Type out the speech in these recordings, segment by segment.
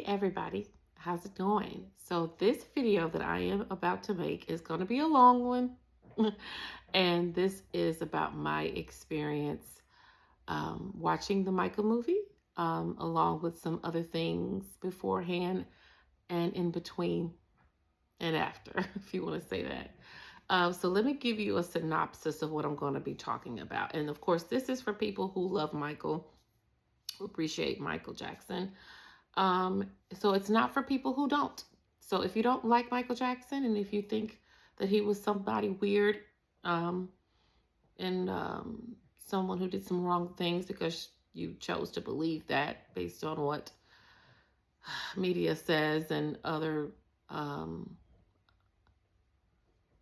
Hey everybody, how's it going? So this video that I am about to make is going to be a long one. And this is about my experience watching the Michael movie, along with some other things beforehand and in between and after, if you want to say that. So let me give you a synopsis of what I'm going to be talking about. And of course, this is for people who love Michael, who appreciate Michael Jackson. So it's not for people who don't. So if you don't like Michael Jackson and if you think that he was somebody weird and someone who did some wrong things because you chose to believe that based on what media says and other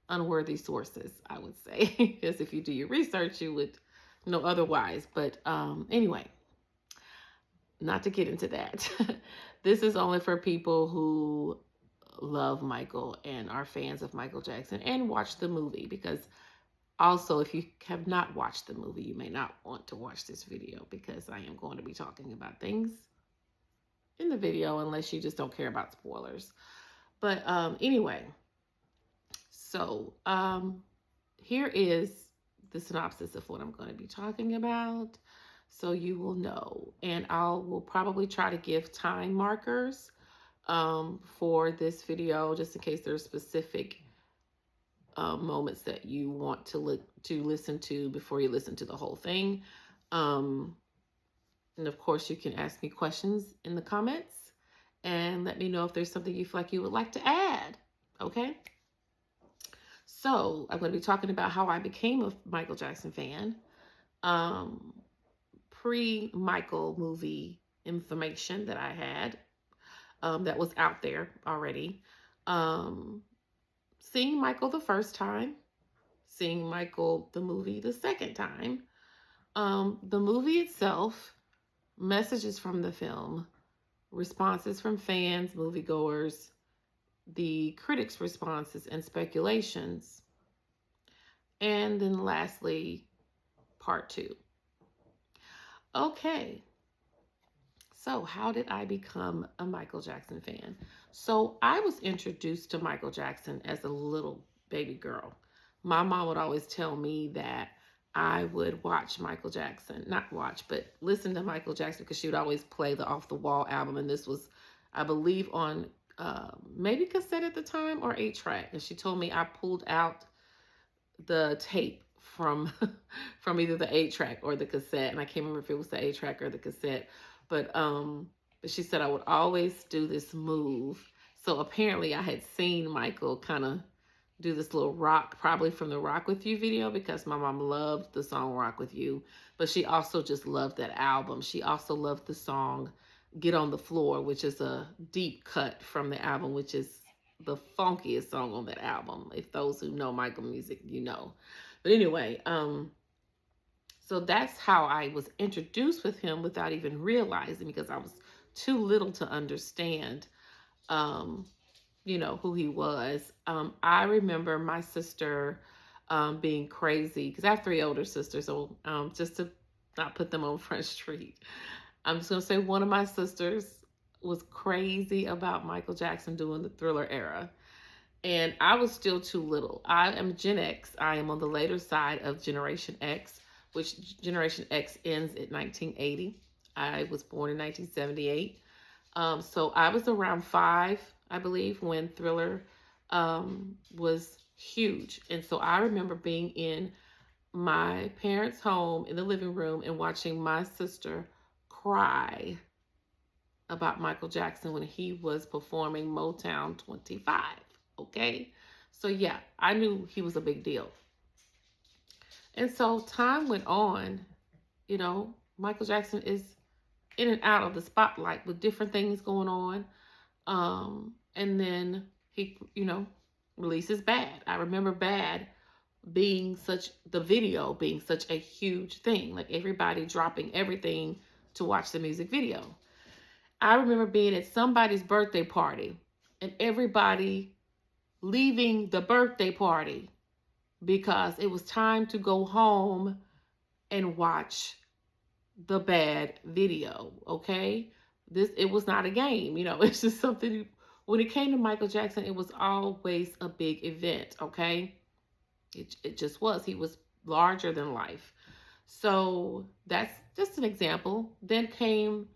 unworthy sources, I would say, because if you do your research, you would know otherwise. But anyway, not to get into that. This is only for people who love Michael and are fans of Michael Jackson and watch the movie, because also if you have not watched the movie, you may not want to watch this video because I am going to be talking about things in the video unless you just don't care about spoilers. But anyway, so here is the synopsis of what I'm going to be talking about, so you will know. And will probably try to give time markers for this video, just in case there's specific moments that you want to listen to before you listen to the whole thing. And of course, you can ask me questions in the comments and let me know if there's something you feel like you would like to add. Okay. So I'm going to be talking about how I became a Michael Jackson fan. Pre-Michael movie information that I had that was out there already. Seeing Michael the first time, seeing Michael the movie the second time, the movie itself, messages from the film, responses from fans, moviegoers, the critics' responses and speculations, and then lastly, part 2. Okay, so how did I become a Michael Jackson fan? So I was introduced to Michael Jackson as a little baby girl. My mom would always tell me that I would watch Michael Jackson, not watch, but listen to Michael Jackson, because she would always play the Off the Wall album. And this was, I believe, on maybe cassette at the time or 8-track. And she told me I pulled out the tape from from either the 8-track or the cassette, and I can't remember if it was the 8-track or the cassette, but she said I would always do this move. So apparently I had seen Michael kind of do this little rock, probably from the Rock With You video, because my mom loved the song Rock With You, but she also just loved that album. She also loved the song Get on the Floor, which is a deep cut from the album, which is the funkiest song on that album. If those who know Michael music, you know. But anyway, so that's how I was introduced with him without even realizing, because I was too little to understand, who he was. I remember my sister being crazy, because I have 3 older sisters, so just to not put them on Front Street, I'm just going to say one of my sisters was crazy about Michael Jackson during the Thriller era. And I was still too little. I am Gen X. I am on the later side of Generation X, which Generation X ends at 1980. I was born in 1978. So I was around 5, I believe, when Thriller was huge. And so I remember being in my parents' home in the living room and watching my sister cry about Michael Jackson when he was performing Motown 25. Okay, so yeah, I knew he was a big deal. And so time went on, Michael Jackson is in and out of the spotlight with different things going on. And then he, releases Bad. I remember Bad being the video being such a huge thing, like everybody dropping everything to watch the music video. I remember being at somebody's birthday party and everybody leaving the birthday party because it was time to go home and watch the Bad video, okay? it was not a game, it's just something. When it came to Michael Jackson, it was always a big event, okay? It just was. He was larger than life. So that's just an example. Then came,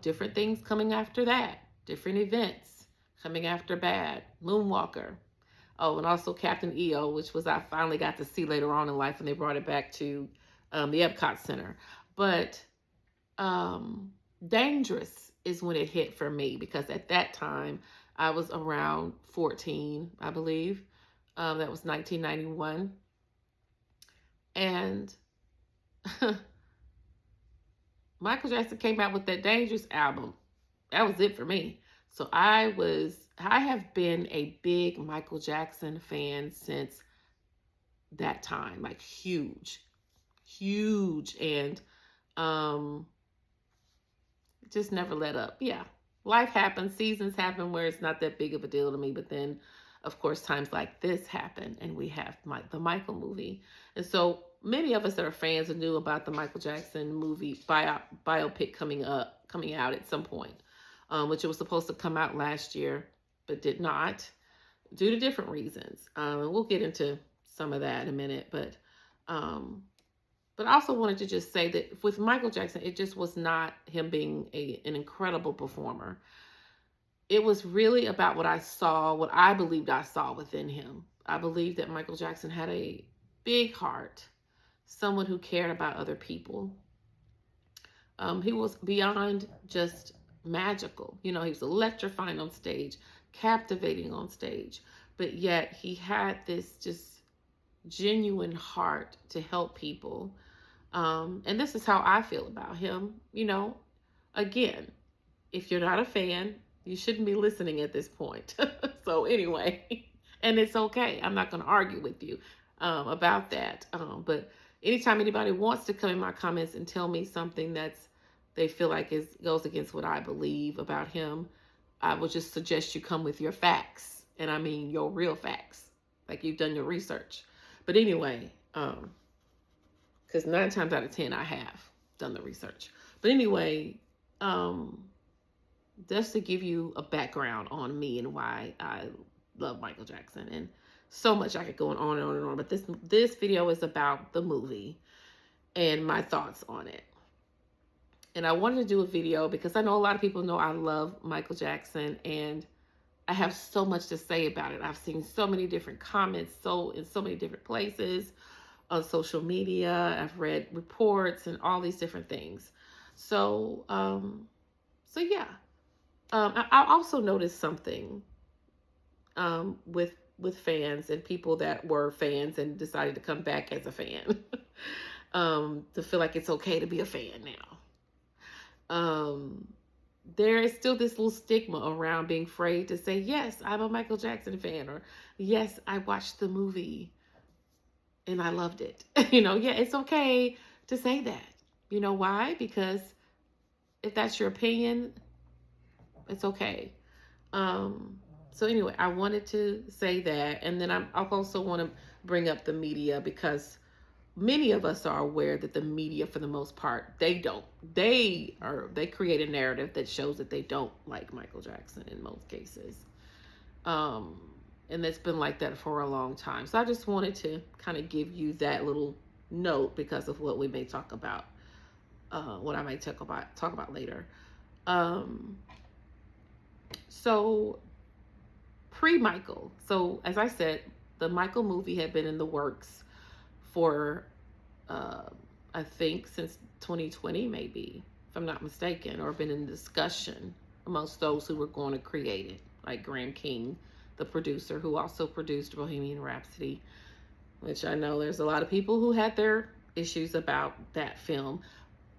different things coming after that, different events coming after Bad, Moonwalker. Oh, and also Captain EO, which was I finally got to see later on in life when they brought it back to the Epcot Center. But Dangerous is when it hit for me, because at that time I was around 14, I believe. That was 1991. And Michael Jackson came out with that Dangerous album. That was it for me. So I have been a big Michael Jackson fan since that time, like huge, huge. And just never let up. Yeah, life happens, seasons happen where it's not that big of a deal to me, but then of course times like this happen, and we have the Michael movie. And so many of us that are fans and knew about the Michael Jackson movie biopic coming out at some point, which it was supposed to come out last year but did not, due to different reasons. And we'll get into some of that in a minute, but I also wanted to just say that with Michael Jackson, it just was not him being an incredible performer. It was really about what I believed I saw within him. I believed that Michael Jackson had a big heart, someone who cared about other people. He was beyond just magical. He was electrifying on stage, captivating on stage, but yet he had this just genuine heart to help people. And this is how I feel about him. Again, if you're not a fan, you shouldn't be listening at this point. So anyway, and it's okay. I'm not going to argue with you about that. But anytime anybody wants to come in my comments and tell me something they feel like goes against what I believe about him, I would just suggest you come with your facts. And I mean your real facts, like you've done your research. But anyway, because 9 times out of 10 I have done the research. But anyway, just to give you a background on me and why I love Michael Jackson, and so much I could go on and on and on. But this video is about the movie and my thoughts on it. And I wanted to do a video because I know a lot of people know I love Michael Jackson, and I have so much to say about it. I've seen so many different comments, in so many different places on social media. I've read reports and all these different things. So yeah. I also noticed something with fans and people that were fans and decided to come back as a fan, to feel like it's okay to be a fan now. There is still this little stigma around being afraid to say, yes, I'm a Michael Jackson fan, or yes, I watched the movie and I loved it. Yeah, it's okay to say that. You know why? Because if that's your opinion, it's okay. So anyway, I wanted to say that. And then I also want to bring up the media, because many of us are aware that the media, for the most part, they create a narrative that shows that they don't like Michael Jackson in most cases. And it's been like that for a long time. So I just wanted to kind of give you that little note because of what we may talk about, what I may talk about later. So pre-Michael. So as I said, the Michael movie had been in the works for, I think since 2020, maybe, if I'm not mistaken, or been in discussion amongst those who were going to create it, like Graham King, the producer, who also produced Bohemian Rhapsody, which I know there's a lot of people who had their issues about that film.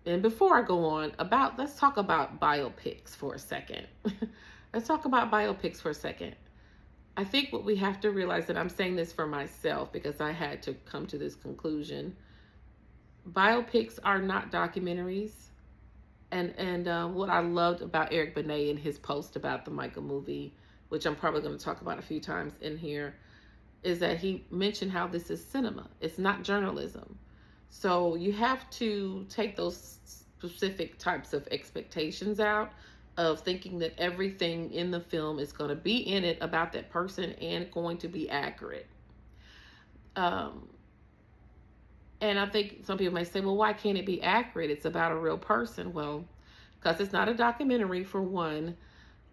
And before I go on, let's talk about biopics for a second. Let's talk about biopics for a second. I think what we have to realize, and I'm saying this for myself because I had to come to this conclusion, biopics are not documentaries. And what I loved about Eric Benet in his post about the Michael movie, which I'm probably going to talk about a few times in here, is that he mentioned how this is cinema. It's not journalism. So you have to take those specific types of expectations out of thinking that everything in the film is going to be in it about that person and going to be accurate. Um, and I think some people may say, well, why can't it be accurate? It's about a real person. Well, because it's not a documentary, for one.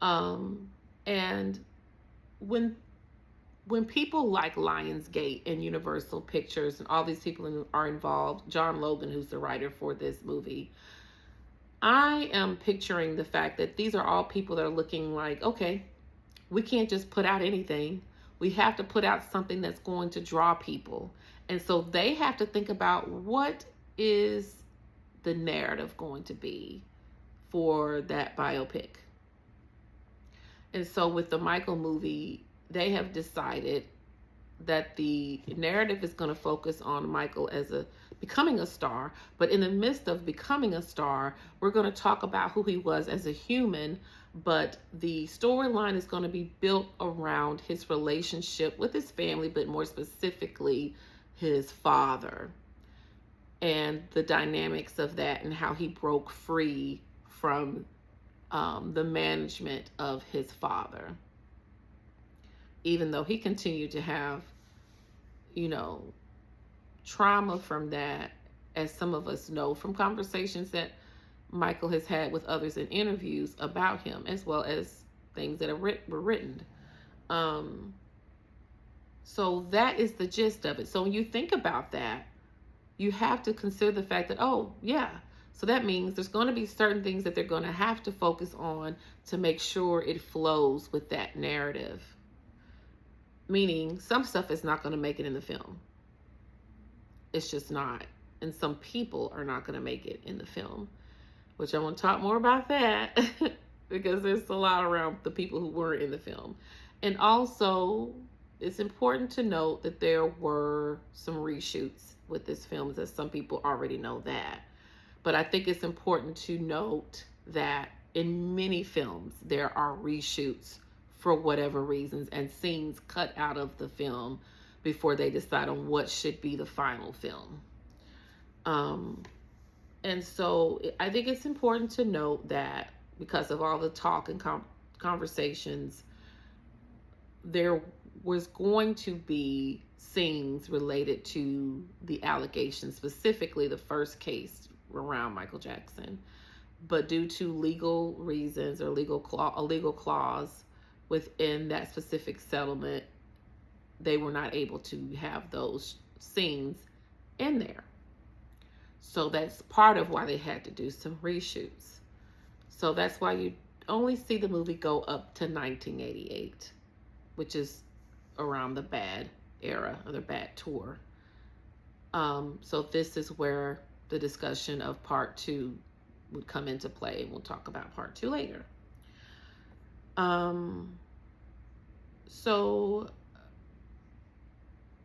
And when people like Lionsgate and Universal Pictures and all these people are involved, John Logan, who's the writer for this movie, I am picturing the fact that these are all people that are looking like, okay, we can't just put out anything. We have to put out something that's going to draw people. And so they have to think about, what is the narrative going to be for that biopic? And so with the Michael movie, they have decided that the narrative is going to focus on Michael as becoming a star, but in the midst of becoming a star, we're going to talk about who he was as a human, but the storyline is going to be built around his relationship with his family, but more specifically his father, and the dynamics of that, and how he broke free from the management of his father, even though he continued to have, trauma from that, as some of us know from conversations that Michael has had with others in interviews about him, as well as things that were written. So that is the gist of it. So when you think about that, you have to consider the fact that, oh, yeah, so that means there's going to be certain things that they're going to have to focus on to make sure it flows with that narrative. Meaning some stuff is not going to make it in the film. It's just not. And some people are not going to make it in the film, which I want to talk more about that because there's a lot around the people who were in the film. And also, it's important to note that there were some reshoots with this film, as some people already know that. But I think it's important to note that in many films, there are reshoots for whatever reasons, and scenes cut out of the film before they decide on what should be the final film. And so I think it's important to note that because of all the talk and conversations, there was going to be scenes related to the allegations, specifically the first case around Michael Jackson. But due to legal reasons or a legal clause within that specific settlement, they were not able to have those scenes in there. So that's part of why they had to do some reshoots. So that's why you only see the movie go up to 1988, which is around the Bad era or the Bad tour. So this is where the discussion of part 2 would come into play, and we'll talk about part 2 later. So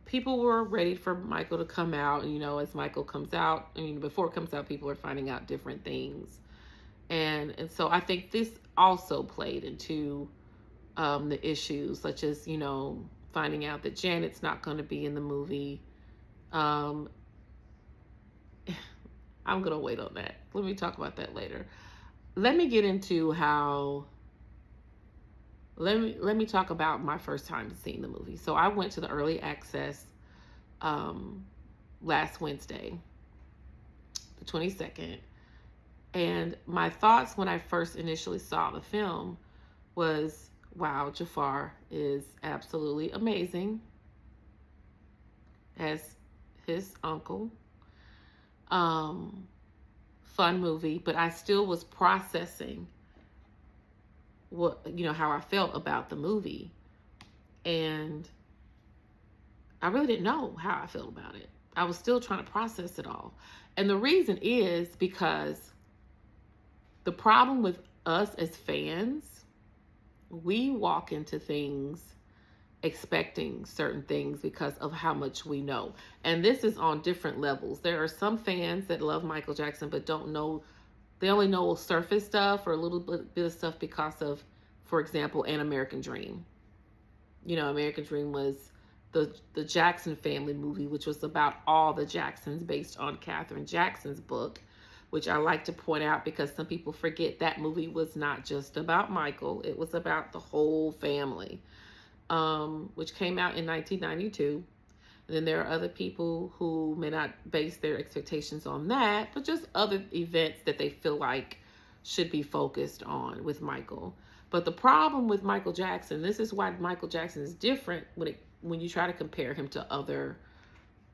people were ready for Michael to come out, and as Michael comes out, before it comes out, people are finding out different things, and so I think this also played into the issues, such as finding out that Janet's not going to be in the movie. I'm gonna wait on that. Let me talk about that later. Let me get into how. Let me talk about my first time seeing the movie. So I went to the early access last Wednesday, the 22nd, and my thoughts when I first initially saw the film was, wow, Jafar is absolutely amazing as his uncle. Fun movie, but I still was processing how I felt about the movie, and I really didn't know how I felt about it. I was still trying to process it all, and the reason is because the problem with us as fans, we walk into things expecting certain things because of how much we know. And this is on different levels. There are some fans that love Michael Jackson but don't know, they only know surface stuff or a little bit of stuff because of, for example, An American Dream. American Dream was the Jackson family movie, which was about all the Jacksons based on Katherine Jackson's book, which I like to point out because some people forget that movie was not just about Michael. It was about the whole family, which came out in 1992. And then there are other people who may not base their expectations on that, but just other events that they feel like should be focused on with Michael. But the problem with Michael Jackson, this is why Michael Jackson is different when you try to compare him to other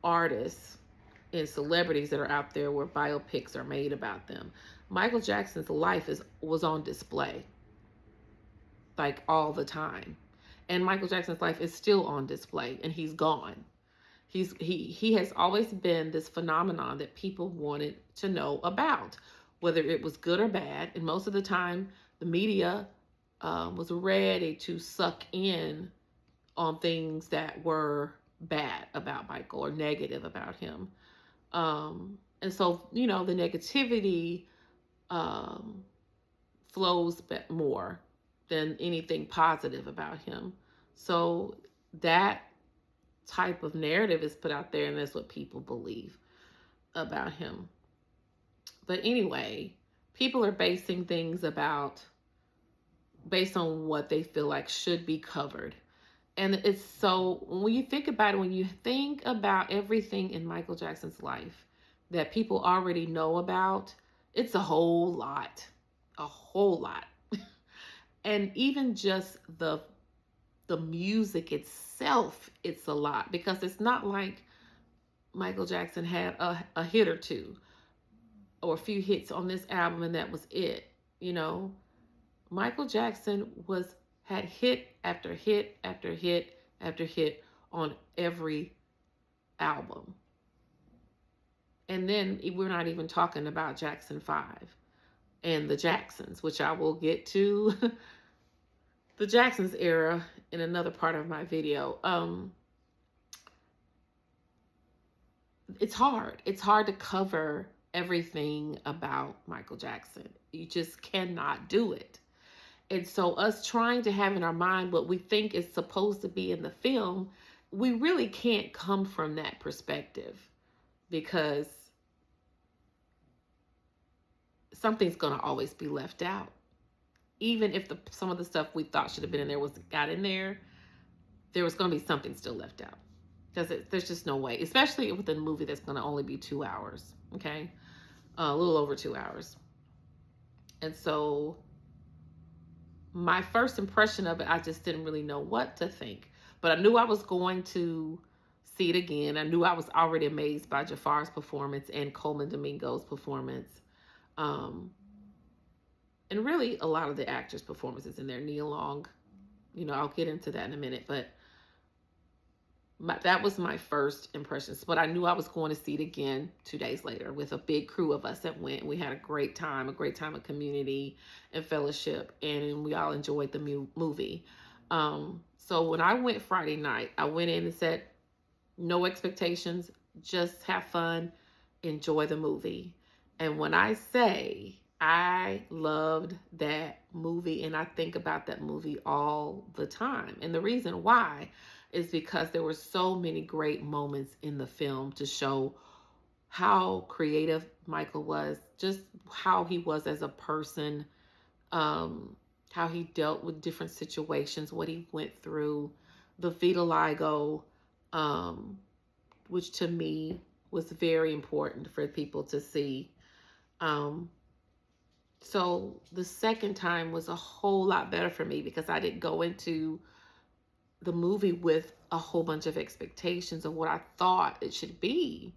artists and celebrities that are out there where biopics are made about them. Michael Jackson's life was on display like all the time. And Michael Jackson's life is still on display, and he's gone. He has always been this phenomenon that people wanted to know about, whether it was good or bad. And most of the time, the media was ready to suck in on things that were bad about Michael or negative about him. And so, the negativity flows more than anything positive about him. So that type of narrative is put out there, and that's what people believe about him. But anyway, people are basing things based on what they feel like should be covered. And it's so, when you think about it, when you think about everything in Michael Jackson's life that people already know about, it's a whole lot. And even just the music itself, it's a lot, because it's not like Michael Jackson had a hit or two or a few hits on this album and that was it. Michael Jackson had hit after hit after hit after hit on every album. And then we're not even talking about Jackson 5 and the Jacksons, which I will get to the Jacksons era in another part of my video. It's hard. It's hard to cover everything about Michael Jackson. You just cannot do it. And so us trying to have in our mind what we think is supposed to be in the film, we really can't come from that perspective, because something's going to always be left out. Even if some of the stuff we thought should have been in there got in there, there was going to be something still left out. Because there's just no way, especially with a movie that's going to only be 2 hours, okay? A little over 2 hours. And so my first impression of it, I just didn't really know what to think. But I knew I was going to see it again. I knew I was already amazed by Jafar's performance and Coleman Domingo's performance. And really a lot of the actors' performances in there. Nia Long, I'll get into that in a minute. But that was my first impressions. But I knew I was going to see it again 2 days later with a big crew of us that went. We had a great time of community and fellowship, and we all enjoyed the movie. So when I went Friday night, I went in and said, no expectations, just have fun, enjoy the movie. And when I say I loved that movie, and I think about that movie all the time. And the reason why is because there were so many great moments in the film to show how creative Michael was, just how he was as a person, how he dealt with different situations, what he went through, the vitiligo, which to me was very important for people to see. So the second time was a whole lot better for me because I didn't go into the movie with a whole bunch of expectations of what I thought it should be,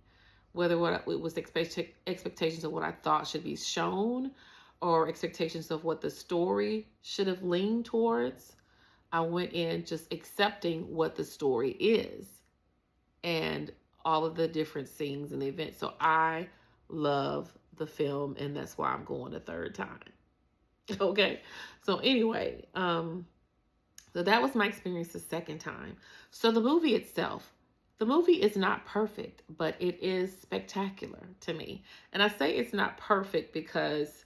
whether it was expectations of what I thought should be shown or expectations of what the story should have leaned towards. I went in just accepting what the story is and all of the different scenes and the events. So I love the film, and that's why I'm going a third time. Okay. So anyway, so that was my experience the second time. So the movie itself, the movie is not perfect, but it is spectacular to me. And I say it's not perfect because,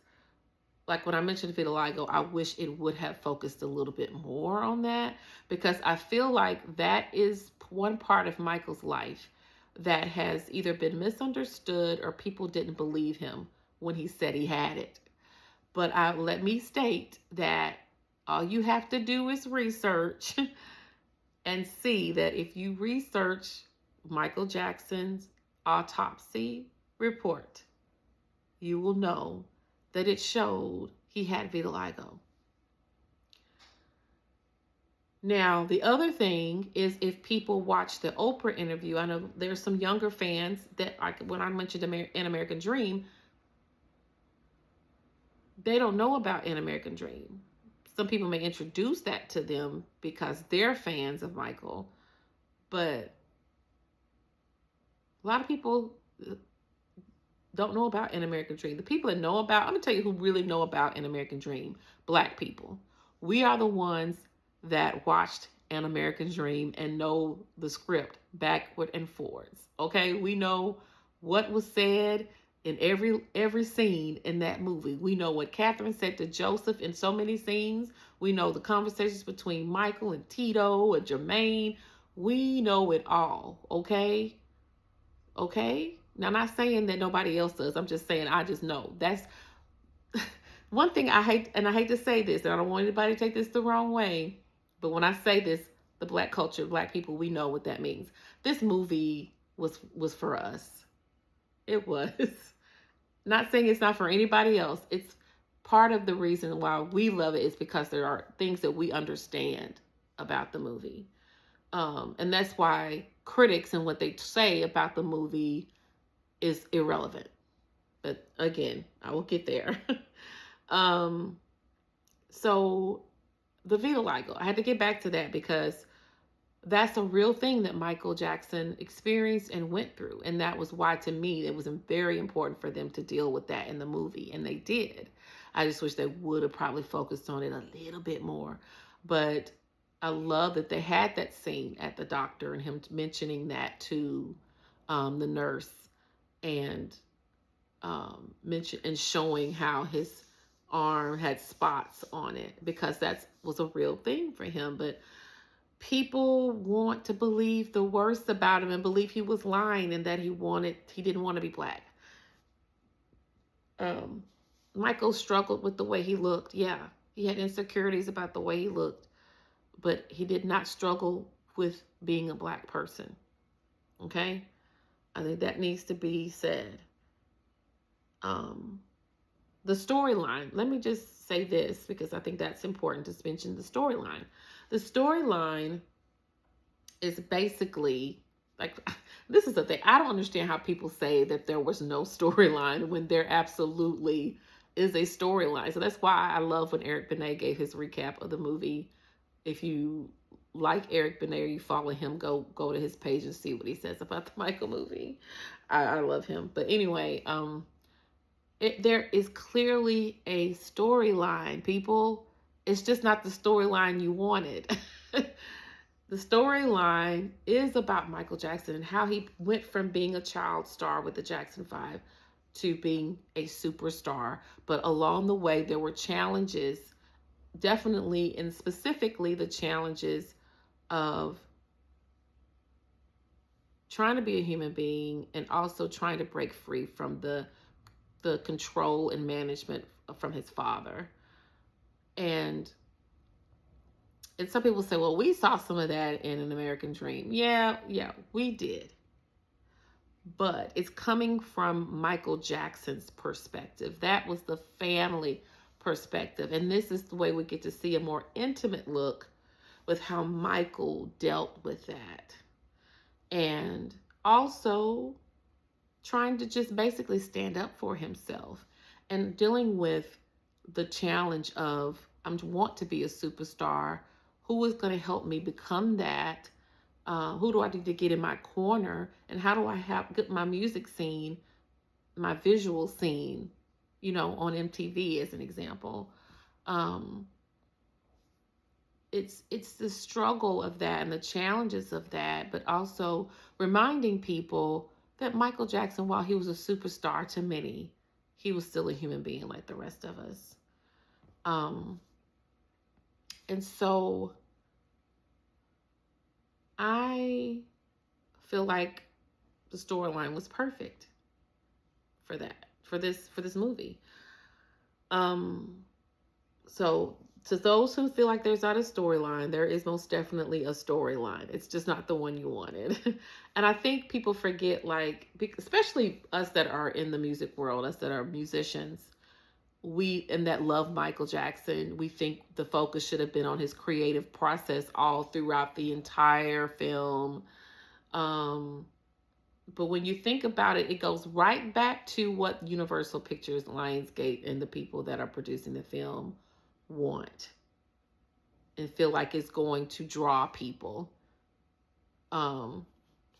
like when I mentioned vitiligo, I wish it would have focused a little bit more on that, because I feel like that is one part of Michael's life that has either been misunderstood or people didn't believe him when he said he had it. But let me state that all you have to do is research and see that if you research Michael Jackson's autopsy report, you will know that it showed he had vitiligo. Now, the other thing is if people watch the Oprah interview, I know there's some younger fans that, like when I mentioned An American Dream, they don't know about An American Dream. Some people may introduce that to them because they're fans of Michael, but a lot of people don't know about An American Dream. The people that know about, I'm going to tell you who really know about An American Dream: Black people. We are the ones that watched An American Dream and know the script backward and forwards. Okay, we know what was said in every scene in that movie. We know what Catherine said to Joseph in so many scenes. We know the conversations between Michael and Tito and Jermaine. We know it all. Okay. Now, I'm not saying that nobody else does. I'm just saying I just know. That's one thing I hate, and I hate to say this, and I don't want anybody to take this the wrong way, but when I say this, the Black culture, Black people, we know what that means. This movie was for us. It was. Not saying it's not for anybody else. It's part of the reason why we love it is because there are things that we understand about the movie. And that's why critics and what they say about the movie is irrelevant. But again, I will get there. So the vitiligo, I had to get back to that because that's a real thing that Michael Jackson experienced and went through. And that was why, to me, it was very important for them to deal with that in the movie. And they did. I just wish they would have probably focused on it a little bit more. But I love that they had that scene at the doctor and him mentioning that to the nurse and showing how his arm had spots on it, because that was a real thing for him. But people want to believe the worst about him and believe he was lying and that he didn't want to be Black. Michael struggled with the way he looked. Yeah, he had insecurities about the way he looked, but he did not struggle with being a Black person. Okay? I think that needs to be said. The storyline, let me just say this because I think that's important to mention the storyline. The storyline is basically like, this is the thing. I don't understand how people say that there was no storyline when there absolutely is a storyline. So that's why I love when Eric Benet gave his recap of the movie. If you like Eric Benet or you follow him, go to his page and see what he says about the Michael movie. I love him. But anyway, there is clearly a storyline, people. It's just not the storyline you wanted. The storyline is about Michael Jackson and how he went from being a child star with the Jackson 5 to being a superstar. But along the way, there were challenges, definitely, and specifically the challenges of trying to be a human being and also trying to break free from the control and management from his father. And some people say, well, we saw some of that in An American Dream. Yeah, we did. But it's coming from Michael Jackson's perspective. That was the family perspective. And this is the way we get to see a more intimate look with how Michael dealt with that. And also trying to just basically stand up for himself and dealing with the challenge of, I want to be a superstar. Who is going to help me become that? Who do I need to get in my corner? And how do I get my music scene, my visual scene, on MTV as an example? It's the struggle of that and the challenges of that, but also reminding people that Michael Jackson, while he was a superstar to many, he was still a human being like the rest of us. And so I feel like the storyline was perfect for that, for this movie. Um, so to those who feel like there's not a storyline, there is most definitely a storyline. It's just not the one you wanted. And I think people forget, like, especially us that are in the music world, us that are musicians, we and that love Michael Jackson, we think the focus should have been on his creative process all throughout the entire film. Um, but when you think about it, it goes right back to what Universal Pictures, Lionsgate, and the people that are producing the film want and feel like it's going to draw people um,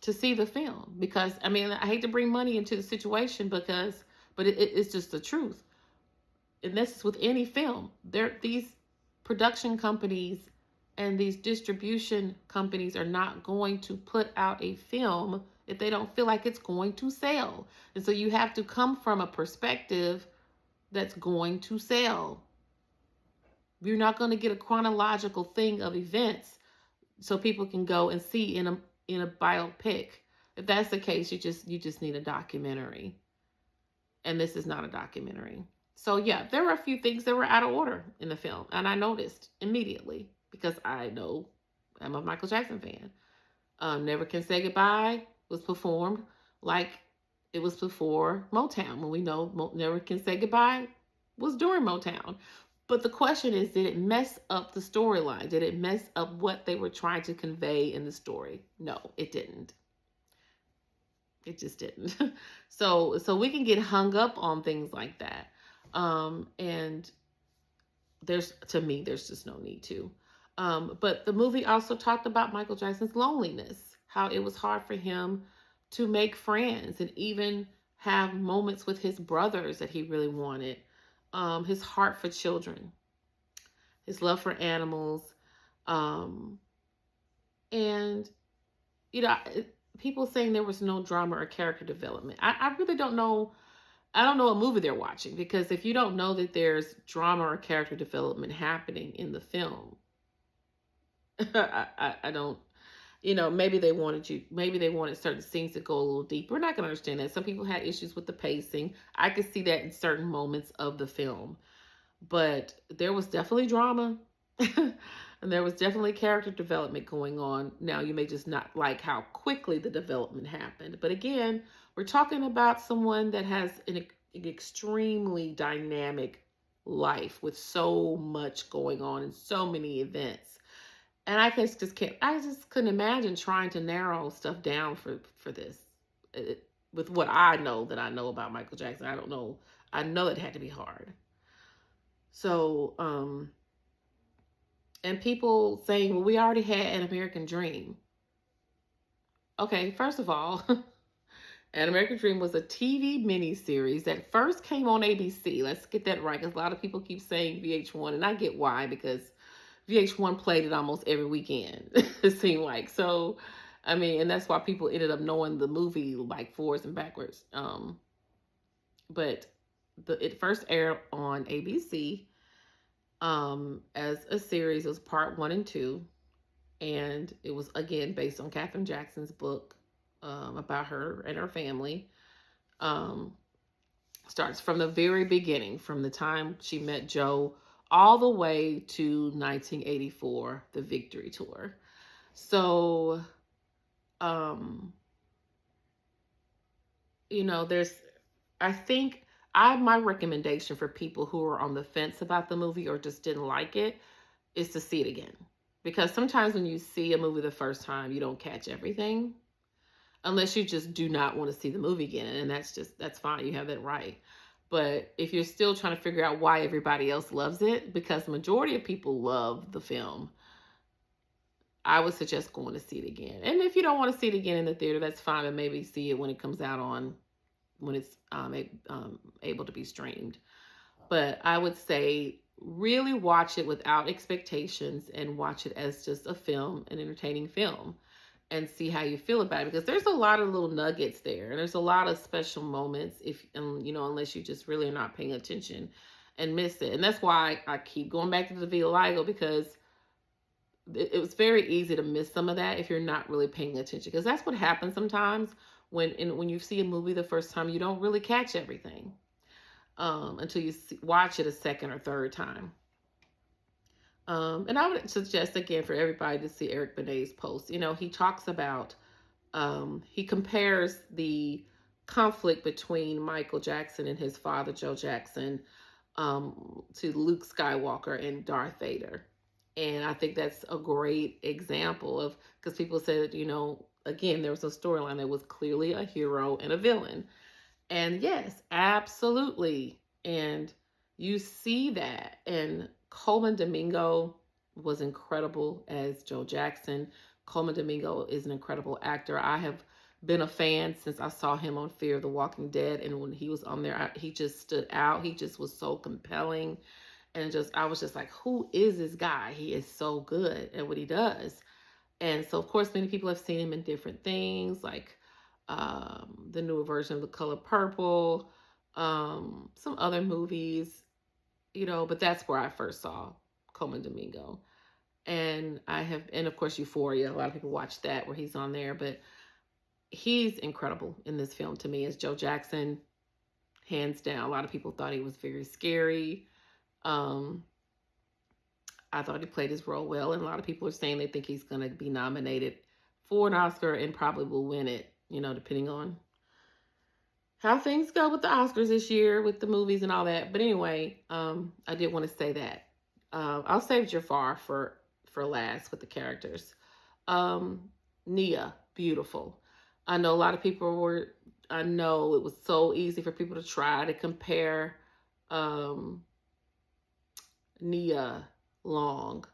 to see the film. Because, I mean, I hate to bring money into the situation but it's just the truth. And this is with any film. These production companies and these distribution companies are not going to put out a film if they don't feel like it's going to sell. And so you have to come from a perspective that's going to sell. You're not going to get a chronological thing of events so people can go and see in a biopic. If that's the case, you just need a documentary. And this is not a documentary. So yeah, there were a few things that were out of order in the film, and I noticed immediately because I'm a Michael Jackson fan. Never Can Say Goodbye was performed like it was before Motown, when we know Never Can Say Goodbye was during Motown. But the question is, did it mess up the storyline? Did it mess up what they were trying to convey in the story? No, it didn't. It just didn't. So we can get hung up on things like that. And there's just no need to. But the movie also talked about Michael Jackson's loneliness, how it was hard for him to make friends and even have moments with his brothers that he really wanted. His heart for children, his love for animals, and people saying there was no drama or character development. I really don't know. I don't know what movie they're watching, because if you don't know that there's drama or character development happening in the film, I don't, maybe they wanted certain scenes to go a little deeper. We're not going to understand that. Some people had issues with the pacing. I could see that in certain moments of the film, but there was definitely drama. And there was definitely character development going on. Now, you may just not like how quickly the development happened. But again, we're talking about someone that has an extremely dynamic life with so much going on and so many events. And I just couldn't imagine trying to narrow stuff down for this. With what I know about Michael Jackson, I don't know. I know it had to be hard. So, and people saying, well, we already had An American Dream. Okay, first of all, An American Dream was a TV miniseries that first came on ABC. Let's get that right, because a lot of people keep saying VH1, and I get why, because VH1 played it almost every weekend, it seemed like. So, I mean, and that's why people ended up knowing the movie like forwards and backwards. But it first aired on ABC. As a series. It was part 1 and 2, and it was again based on Katherine Jackson's book about her and her family. Starts from the very beginning, from the time she met Joe all the way to 1984, the Victory Tour. So, I think my recommendation for people who are on the fence about the movie or just didn't like it is to see it again. Because sometimes when you see a movie the first time, you don't catch everything. Unless you just do not want to see the movie again. And that's fine. You have that right. But if you're still trying to figure out why everybody else loves it, because the majority of people love the film, I would suggest going to see it again. And if you don't want to see it again in the theater, that's fine. But maybe see it when it comes out when it's able to be streamed. But I would say really watch it without expectations and watch it as just a film, an entertaining film, and see how you feel about it, because there's a lot of little nuggets there, and there's a lot of special moments unless you just really are not paying attention and miss it. And that's why I keep going back to the vitiligo, because it was very easy to miss some of that if you're not really paying attention, because that's what happens sometimes when you see a movie the first time. You don't really catch everything. until you watch it a second or third time. And I would suggest again for everybody to see Eric Benet's post. He talks about, he compares the conflict between Michael Jackson and his father, Joe Jackson, to Luke Skywalker and Darth Vader. And I think that's a great example of, because people said, again, there was a storyline that was clearly a hero and a villain. And yes, absolutely. And you see that. And Coleman Domingo was incredible as Joe Jackson. Coleman Domingo is an incredible actor. I have been a fan since I saw him on Fear of the Walking Dead. And when he was on there, he just stood out. He just was so compelling. And I was just like, who is this guy? He is so good at what he does. And so, of course, many people have seen him in different things, like the newer version of The Color Purple, some other movies, but that's where I first saw Coleman Domingo. And of course, Euphoria. A lot of people watch that where he's on there, but he's incredible in this film to me as Joe Jackson, hands down. A lot of people thought he was very scary. I thought he played his role well, and a lot of people are saying they think he's going to be nominated for an Oscar and probably will win it, depending on how things go with the Oscars this year, with the movies and all that. But anyway, I did want to say that. I'll save Jafar for last with the characters. Nia, beautiful. I know a lot of people I know it was so easy for people to try to compare Nia Long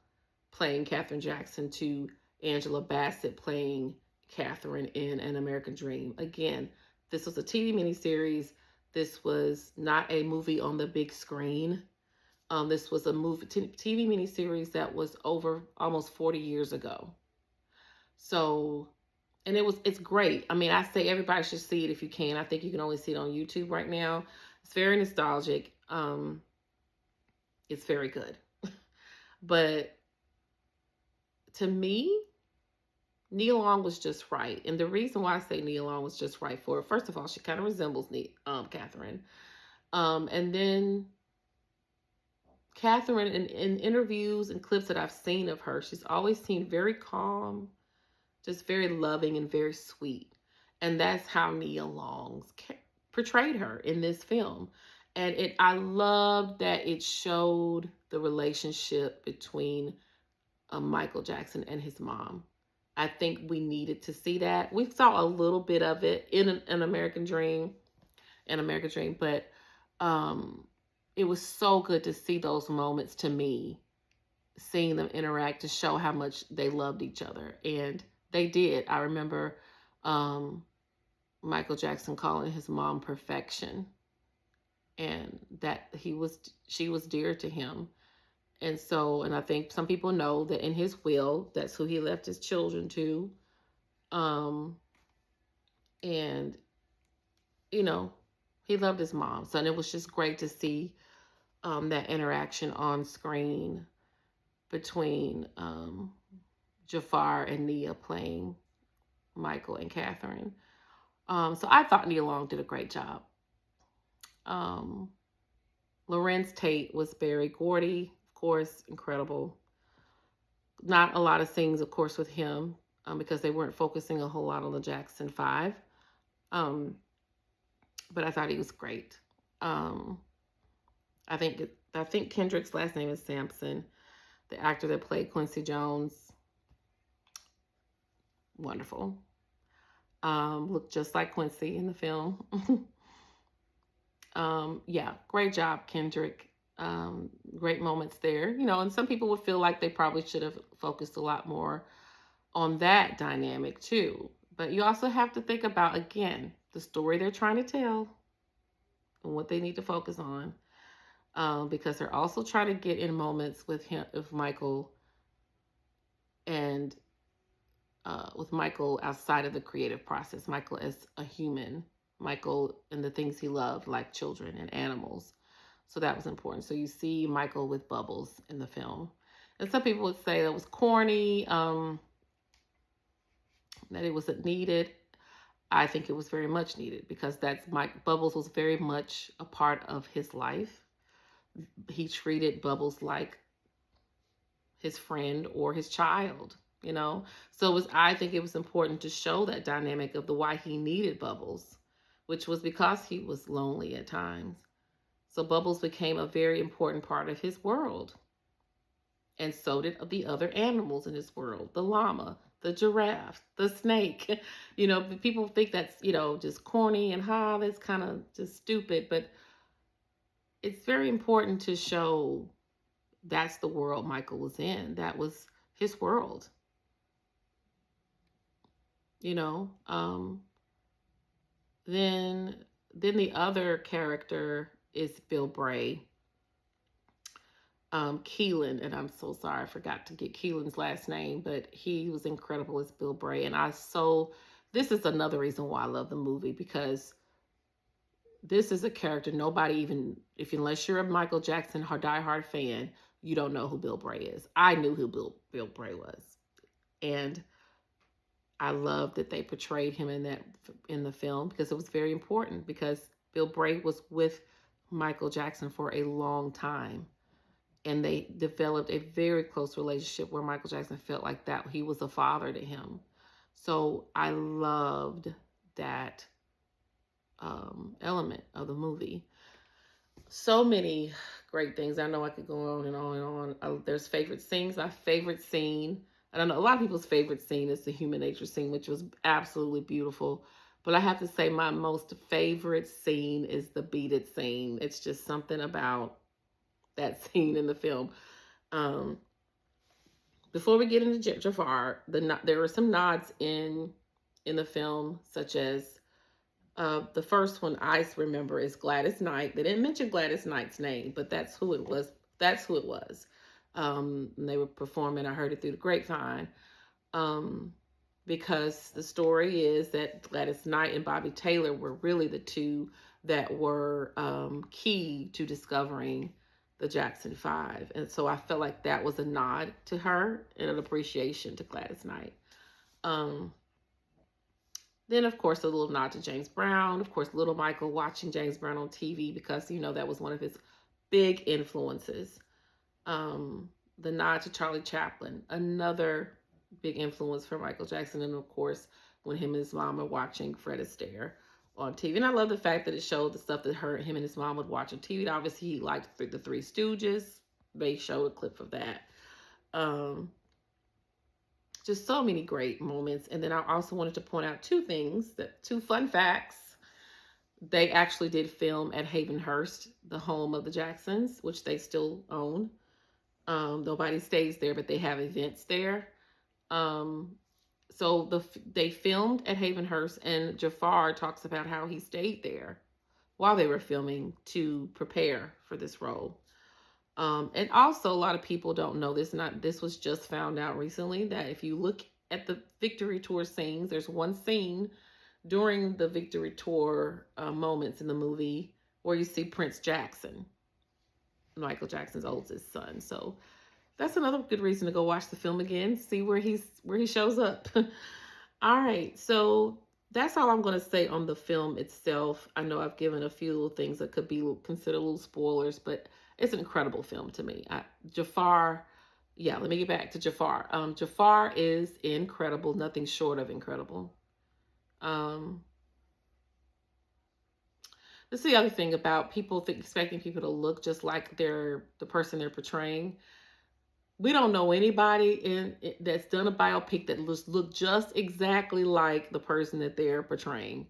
playing Katherine Jackson to Angela Bassett playing Catherine in An American Dream. Again, this was a TV miniseries. This was not a movie on the big screen. This was a TV miniseries that was over almost 40 years ago. So, and it's great. I mean, I say everybody should see it if you can. I think you can only see it on YouTube right now. It's very nostalgic. It's very good. But to me, Nia Long was just right. And the reason why I say Nia Long was just right for it, first of all, she kind of resembles Catherine. And then Catherine, in interviews and clips that I've seen of her, she's always seemed very calm, just very loving and very sweet. And that's how Nia Long portrayed her in this film. And I loved that it showed the relationship between Michael Jackson and his mom. I think we needed to see that. We saw a little bit of it in an American Dream, but it was so good to see those moments to me, seeing them interact to show how much they loved each other. And they did. I remember Michael Jackson calling his mom perfection, and that she was dear to him. And I think some people know that in his will, that's who he left his children to. And, he loved his mom. So, and it was just great to see that interaction on screen between Jafar and Nia playing Michael and Catherine. So I thought Nia Long did a great job. Lorenz Tate was Barry Gordy, of course, incredible. Not a lot of things, of course, with him because they weren't focusing a whole lot on the Jackson 5. But I thought he was great. I think Kendrick's last name is Sampson, the actor that played Quincy Jones. Wonderful. Looked just like Quincy in the film. Yeah, great job, Kendrick. Great moments there, and some people would feel like they probably should have focused a lot more on that dynamic too. But you also have to think about, again, the story they're trying to tell and what they need to focus on. Because they're also trying to get in moments with Michael and with Michael outside of the creative process. Michael as a human, Michael and the things he loved, like children and animals. So that was important. So you see Michael with bubbles in the film. And some people would say that was corny, that it wasn't needed. I think it was very much needed because that's Mike Bubbles was very much a part of his life. He treated Bubbles like his friend or his child, you know. So it was, I think it was important to show that dynamic of the why he needed Bubbles, which was because he was lonely at times. So Bubbles became a very important part of his world. And so did the other animals in his world, the llama, the giraffe, the snake. You know, people think that's, you know, just corny and that's kind of just stupid, but it's very important to show that's the world Michael was in. That was his world, you know. Then the other character is Bill Bray, Keelan, and I'm so sorry I forgot to get Keelan's last name, but he was incredible as Bill Bray, and this is another reason why I love the movie, because this is a character nobody even, unless you're a Michael Jackson diehard fan, you don't know who Bill Bray is. I knew who Bill Bray was, and I love that they portrayed him in the film, because it was very important, because Bill Bray was with Michael Jackson for a long time, and they developed a very close relationship where Michael Jackson felt like that he was a father to him. So I loved that element of the movie. So many great things. I know I could go on and on and on. There's favorite scenes. My favorite scene, I don't know, a lot of people's favorite scene is the human nature scene, which was absolutely beautiful. But I have to say my most favorite scene is the Beat It scene. It's just something about that scene in the film. Before we get into Jafar, there were some nods in the film, such as the first one I remember is Gladys Knight. They didn't mention Gladys Knight's name, but that's who it was. That's who it was. And they were performing. I heard it through the grapevine. Because the story is that Gladys Knight and Bobby Taylor were really the two that were key to discovering the Jackson 5. And so I felt like that was a nod to her and an appreciation to Gladys Knight. Then, of course, a little nod to James Brown. Of course, little Michael watching James Brown on TV, because, you know, that was one of his big influences. The nod to Charlie Chaplin, another big influence for Michael Jackson. And, of course, when him and his mom are watching Fred Astaire on TV. And I love the fact that it showed the stuff that him and his mom would watch on TV. Obviously, he liked the Three Stooges. They showed a clip of that. Just so many great moments. And then I also wanted to point out two fun facts. They actually did film at Havenhurst, the home of the Jacksons, which they still own. Nobody stays there, but they have events there. So they filmed at Havenhurst, and Jafar talks about how he stayed there while they were filming to prepare for this role. And also, a lot of people don't know this. This was just found out recently, that if you look at the Victory Tour scenes, there's one scene during the Victory Tour moments in the movie where you see Prince Jackson, Michael Jackson's oldest son. So that's another good reason to go watch the film again, see where he shows up. All right, so that's all I'm going to say on the film itself. I know I've given a few little things that could be considered little spoilers, but it's an incredible film to me. Jafar, let me get back to Jafar. Jafar is incredible, nothing short of incredible. This is the other thing about people expecting people to look just like the person they're portraying. We don't know anybody that's done a biopic that look just exactly like the person that they're portraying.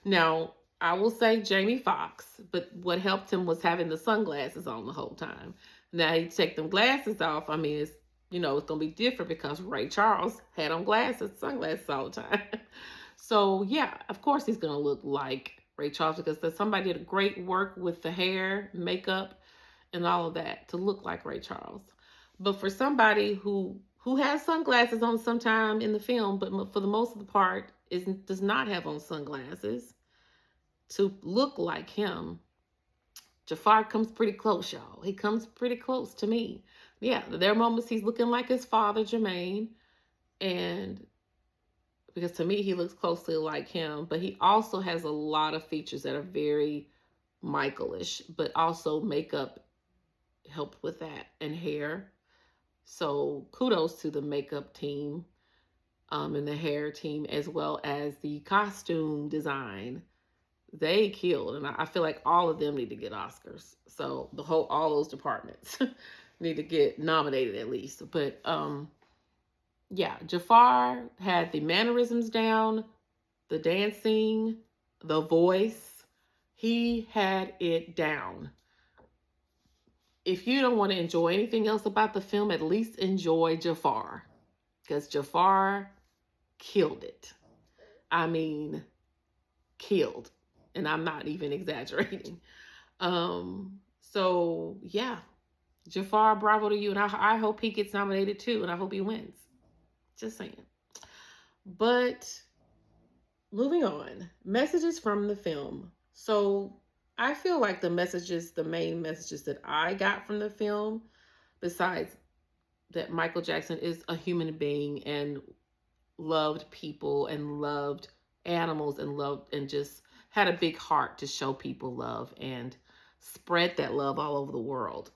Now, I will say Jamie Foxx, but what helped him was having the sunglasses on the whole time. Now he take them glasses off. I mean, it's going to be different because Ray Charles had on sunglasses all the time. So yeah, of course he's going to look like Ray Charles, because somebody did great work with the hair, makeup, and all of that to look like Ray Charles. But for somebody who has sunglasses on sometime in the film, but for the most of the part does not have on sunglasses, to look like him, Jafar comes pretty close, y'all. He comes pretty close to me. Yeah, there are moments he's looking like his father, Jermaine, and because to me he looks closely like him, but he also has a lot of features that are very Michaelish, but also makeup helped with that, and hair. So kudos to the makeup team, and the hair team, as well as the costume design. They killed, and I feel like all of them need to get Oscars. So all those departments need to get nominated at least. But yeah, Jafar had the mannerisms down, the dancing, the voice. He had it down. If you don't want to enjoy anything else about the film, at least enjoy Jafar, because Jafar killed it. I mean, killed. And I'm not even exaggerating. So yeah, Jafar, bravo to you. And I hope he gets nominated too. And I hope he wins. Just saying. But moving on, messages from the film. So I feel like the main messages that I got from the film, besides that Michael Jackson is a human being and loved people and loved animals and just had a big heart to show people love and spread that love all over the world,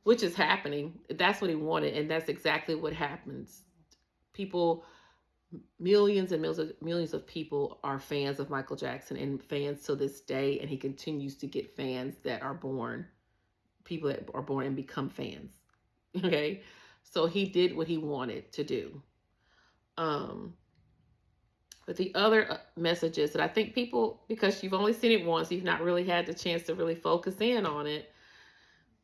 which is happening. That's what he wanted, and that's exactly what happens. People, millions and millions of people are fans of Michael Jackson and fans to this day, and he continues to get fans that are born, people that are born and become fans. Okay, so he did what he wanted to do. But the other messages that I think people, because you've only seen it once, you've not really had the chance to really focus in on it,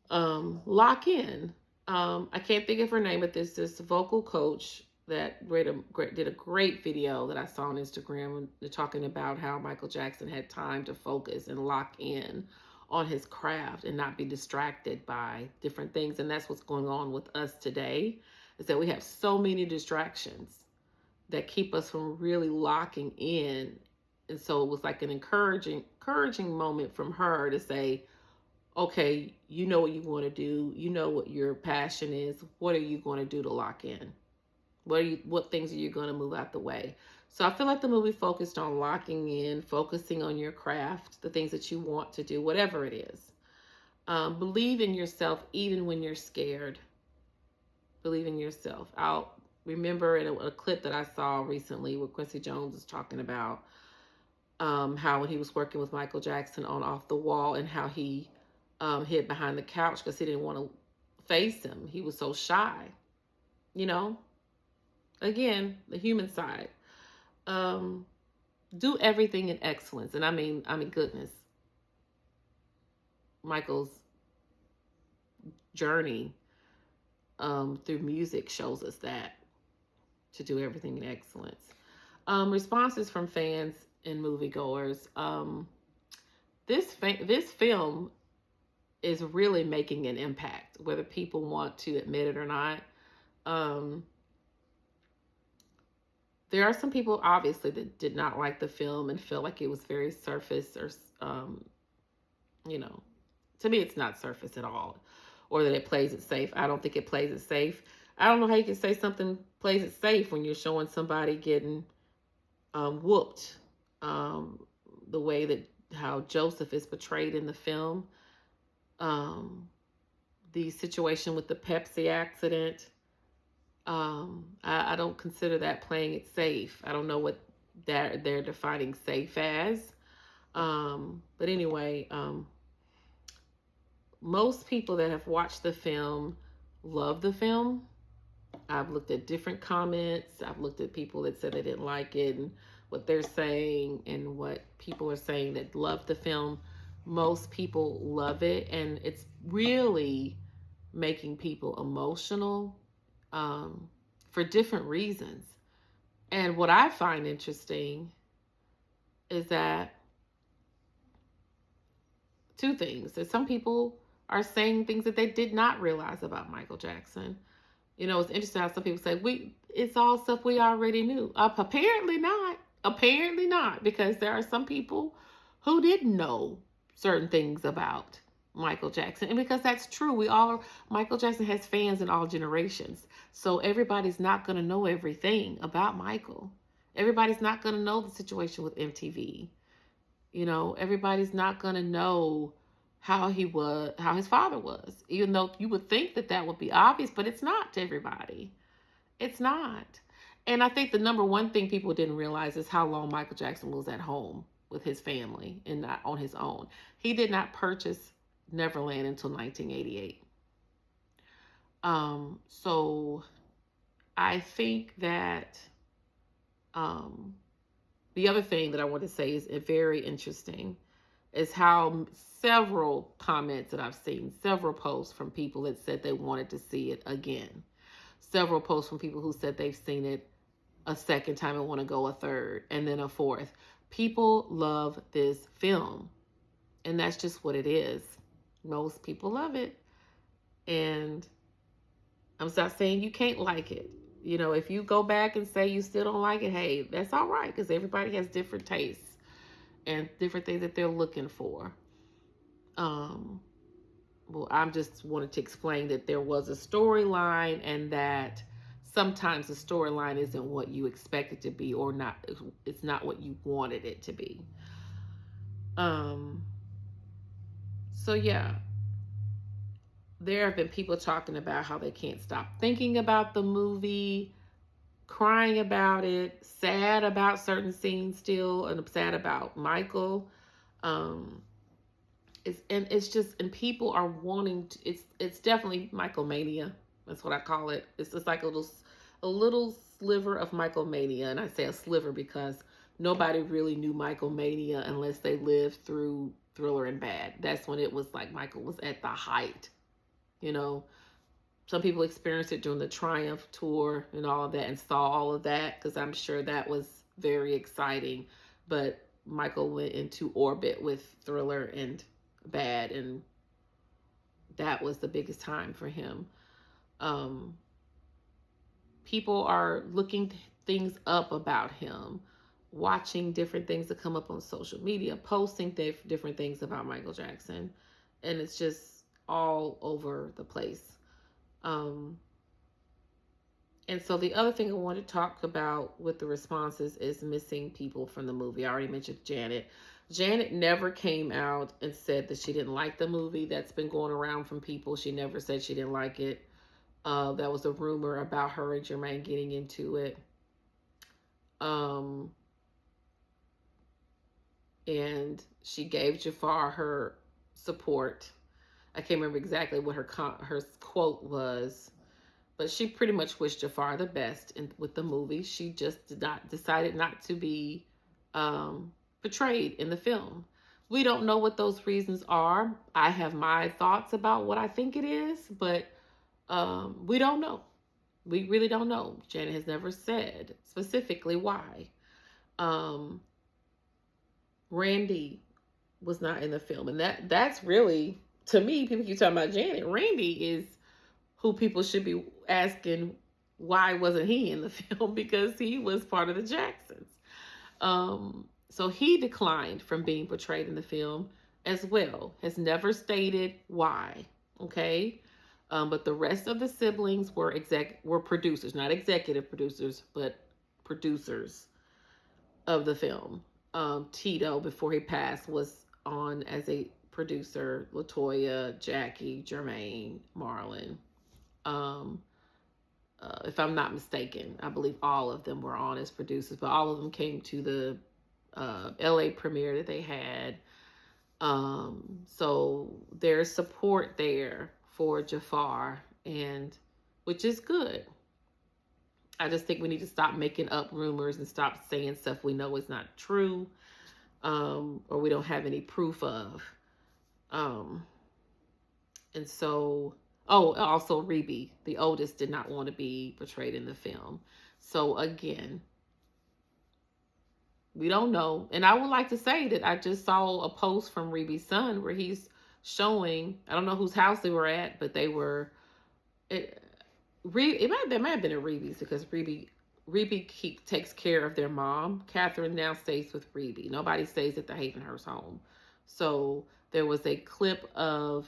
lock in. I can't think of her name, but there's this vocal coach that did a great video that I saw on Instagram. They're talking about how Michael Jackson had time to focus and lock in on his craft and not be distracted by different things. And that's what's going on with us today, is that we have so many distractions that keep us from really locking in. And so it was like an encouraging moment from her to say, okay, you know what you want to do. You know what your passion is. What are you going to do to lock in? What things are you going to move out the way? So I feel like the movie focused on locking in, focusing on your craft, the things that you want to do, whatever it is. Believe in yourself even when you're scared. Believe in yourself. I'll remember in a clip that I saw recently where Quincy Jones was talking about how when he was working with Michael Jackson on Off the Wall, and how he hid behind the couch because he didn't want to face him. He was so shy, you know? Again, the human side. Do everything in excellence. And I mean, goodness. Michael's journey through music shows us that, to do everything in excellence. Responses from fans and moviegoers. This film is really making an impact, whether people want to admit it or not. There are some people, obviously, that did not like the film and feel like it was very surface, or, to me, it's not surface at all, or that it plays it safe. I don't think it plays it safe. I don't know how you can say something plays it safe when you're showing somebody getting whooped, the way that how Joseph is portrayed in the film, the situation with the Pepsi accident. I don't consider that playing it safe. I don't know what they're defining safe as. But anyway, most people that have watched the film love the film. I've looked at different comments. I've looked at people that said they didn't like it and what they're saying and what people are saying that love the film. Most people love it, and it's really making people emotional for different reasons. And what I find interesting is that two things, that some people are saying things that they did not realize about Michael Jackson. It's interesting how some people say, it's all stuff we already knew. Apparently not, because there are some people who didn't know certain things about Michael Jackson. And because that's true, Michael Jackson has fans in all generations. So everybody's not going to know everything about Michael. Everybody's not going to know the situation with MTV. Everybody's not going to know how his father was, even though you would think that would be obvious, but it's not to everybody. It's not. And I think the number one thing people didn't realize is how long Michael Jackson was at home with his family and not on his own. He did not purchase Neverland until 1988. So I think that the other thing that I want to say is very interesting is how several comments that I've seen, several posts from people that said they wanted to see it again. Several posts from people who said they've seen it a second time and want to go a third and then a fourth. People love this film, and that's just what it is. Most people love it, and I'm not saying you can't like it. If you go back and say you still don't like it, hey, that's all right, because everybody has different tastes and different things that they're looking for. Well, I just wanted to explain that there was a storyline, and that sometimes the storyline isn't what you expect it to be, or not. It's not what you wanted it to be. So yeah, there have been people talking about how they can't stop thinking about the movie, crying about it, sad about certain scenes still, and sad about Michael. And people are wanting to, it's definitely Michael mania. That's what I call it. It's just like a little sliver of Michael mania, and I say a sliver because nobody really knew Michael mania unless they lived through Thriller and Bad. That's when it was like Michael was at the height. Some people experienced it during the Triumph tour and all of that, and saw all of that, because I'm sure that was very exciting. But Michael went into orbit with Thriller and Bad, and that was the biggest time for him. People are looking things up about him, watching different things that come up on social media, posting different things about Michael Jackson, and it's just all over the place. And so the other thing I want to talk about with the responses is missing people from the movie. I already mentioned Janet. Janet never came out and said that she didn't like the movie. That's been going around from people. She never said she didn't like it. That was a rumor about her and Jermaine getting into it. And she gave Jafar her support. I can't remember exactly what her quote was, but she pretty much wished Jafar the best with the movie. She just decided not to be portrayed in the film. We don't know what those reasons are. I have my thoughts about what I think it is, but we don't know. We really don't know. Janet has never said specifically why. Randy was not in the film, and that's really, to me, people keep talking about Janet. Randy is who people should be asking, why wasn't he in the film? Because he was part of the Jacksons. So he declined from being portrayed in the film as well. Has never stated why. Okay. But the rest of the siblings were producers, not executive producers, but producers of the film. Tito, before he passed, was on as a producer. LaToya, Jackie, Jermaine, Marlon. If I'm not mistaken, I believe all of them were on as producers, but all of them came to the LA premiere that they had. So there's support there for Jafar, and which is good. I just think we need to stop making up rumors and stop saying stuff we know is not true, or we don't have any proof of. And so, also Rebe, the oldest, did not want to be portrayed in the film. So again, we don't know. And I would like to say that I just saw a post from Rebe's son where he's showing, I don't know whose house they were at, but they were, it might have been at Rebe's, because Rebe takes care of their mom. Catherine now stays with Rebe. Nobody stays at the Havenhurst home. So there was a clip of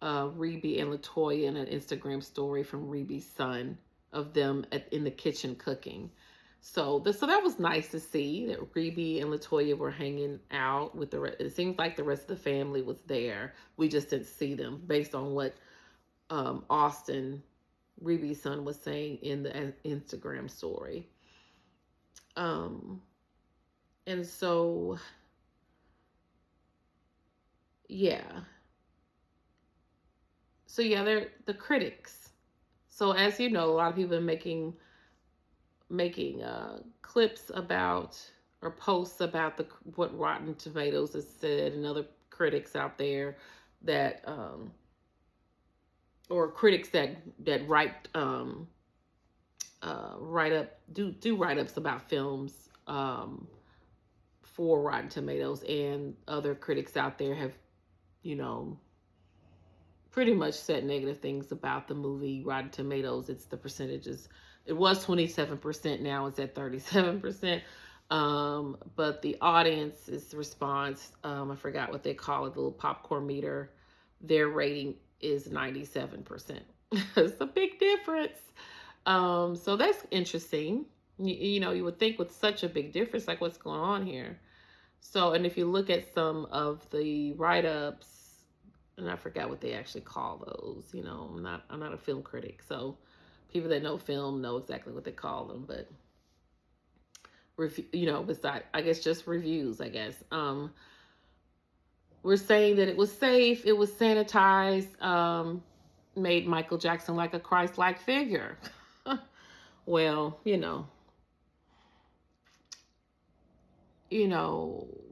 Rebe and Latoya in an Instagram story from Rebe's son of them in the kitchen cooking. So that was nice to see that Rebe and Latoya were hanging out with the rest. It seems like the rest of the family was there. We just didn't see them based on what Austin, Rebe's son, was saying in the Instagram story. And so, yeah. So yeah, they're the critics. So as you know, a lot of people are making clips about or posts about what Rotten Tomatoes has said, and other critics out there that or critics that write up do write ups about films for Rotten Tomatoes, and other critics out there have, you know, pretty much said negative things about the movie. Rotten Tomatoes, it's the percentages. It was 27%, now it's at 37%. But the audience's response, I forgot what they call it, the little popcorn meter, their rating is 97%. It's a big difference. So that's interesting. You know, you would think with such a big difference, like what's going on here. So, and if you look at some of the write-ups, and I forgot what they actually call those. You know, I'm not a film critic, so people that know film know exactly what they call them. But you know, besides, I guess just reviews. I guess we're saying that it was safe, it was sanitized, made Michael Jackson like a Christ-like figure. Well,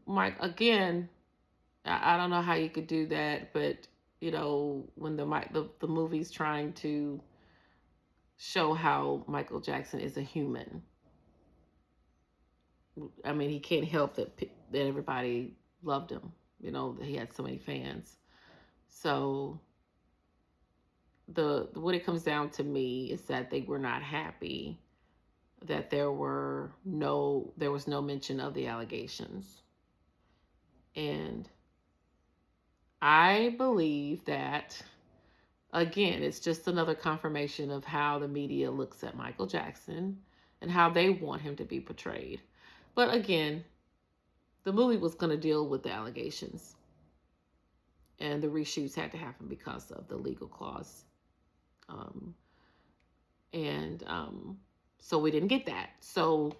Mike, again, I don't know how you could do that, but when the movie's trying to show how Michael Jackson is a human, I mean, he can't help that everybody loved him. He had so many fans. So what it comes down to me is that they were not happy that there was no mention of the allegations. And I believe that, again, it's just another confirmation of how the media looks at Michael Jackson and how they want him to be portrayed. But again, the movie was going to deal with the allegations, and the reshoots had to happen because of the legal clause. So we didn't get that. So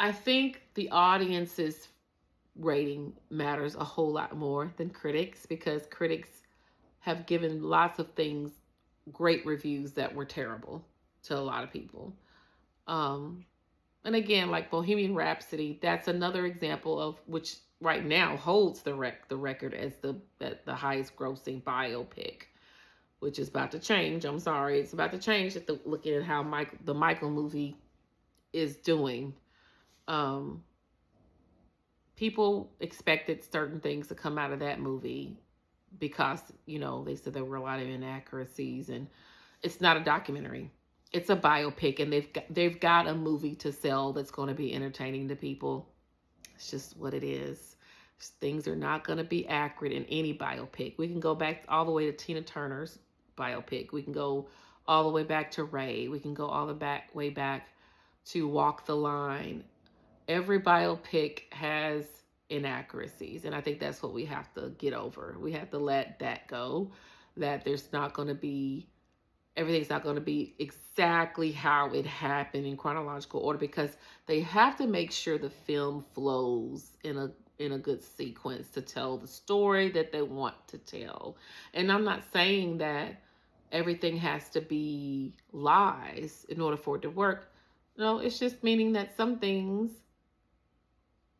I think the audience's rating matters a whole lot more than critics, because critics have given lots of things great reviews that were terrible to a lot of people. And again, like Bohemian Rhapsody, that's another example of which right now holds the record as the highest grossing biopic, which is about to change. I'm sorry, it's about to change looking at how the Michael movie is doing. People expected certain things to come out of that movie because, they said there were a lot of inaccuracies, and it's not a documentary. It's a biopic, and they've got a movie to sell that's going to be entertaining to people. It's just what it is. Things are not going to be accurate in any biopic. We can go back all the way to Tina Turner's biopic. We can go all the way back to Ray. We can go all the way back to Walk the Line. Every biopic has inaccuracies, and I think that's what we have to get over. We have to let that go, that everything's not going to be exactly how it happened in chronological order, because they have to make sure the film flows in a good sequence to tell the story that they want to tell. And I'm not saying that everything has to be lies in order for it to work. No, it's just meaning that some things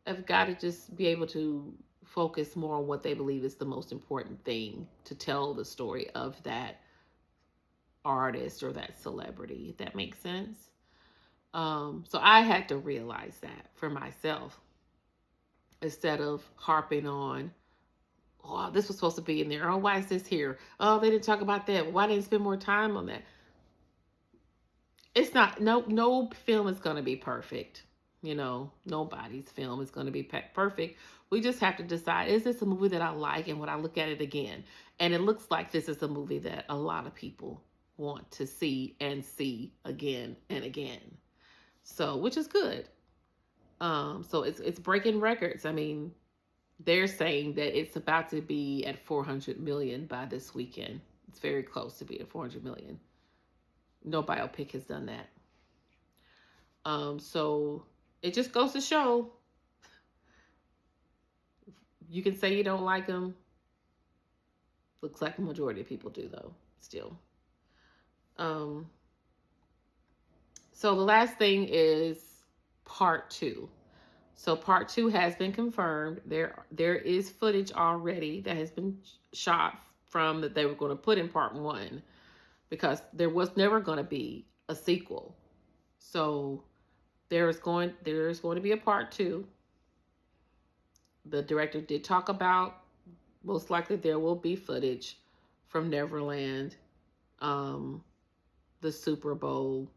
have got to just be able to focus more on what they believe is the most important thing to tell the story of that artist or that celebrity, if that makes sense. So I had to realize that for myself, instead of harping on, oh, this was supposed to be in there. Oh, why is this here? Oh, they didn't talk about that. Why didn't they spend more time on that? It's not, no film is going to be perfect. Nobody's film is going to be perfect. We just have to decide, is this a movie that I like, and would I look at it again? And it looks like this is a movie that a lot of people want to see and see again and again. So, which is good. So it's breaking records. I mean, they're saying that it's about to be at 400 million by this weekend. It's very close to be at 400 million. No biopic has done that. So it just goes to show, you can say you don't like them. Looks like a majority of people do, though, still. So the last thing is part 2. So part 2 has been confirmed. There is footage already that has been shot from that they were going to put in part 1, because there was never going to be a sequel. So there is going to be a part 2. The director did talk about, most likely there will be footage from Neverland, the Super Bowl,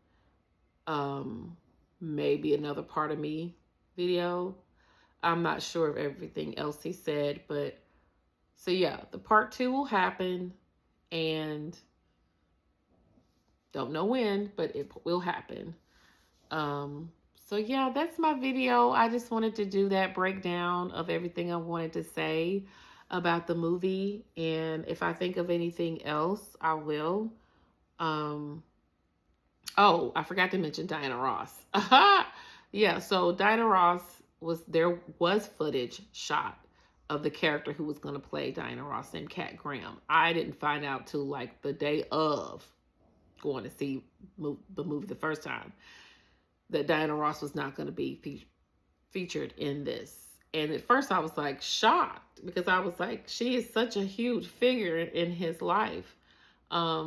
maybe another Part of Me video. I'm not sure of everything else he said, but so yeah, the part 2 will happen, and don't know when, but it will happen. So yeah, that's my video. I just wanted to do that breakdown of everything I wanted to say about the movie, and if I think of anything else, I will. Oh, I forgot to mention Diana Ross. Yeah, so Diana Ross there was footage shot of the character who was going to play Diana Ross named Kat Graham. I didn't find out till like the day of going to see the movie the first time that Diana Ross was not going to be featured in this. And at first I was like shocked, because I was like, she is such a huge figure in his life. I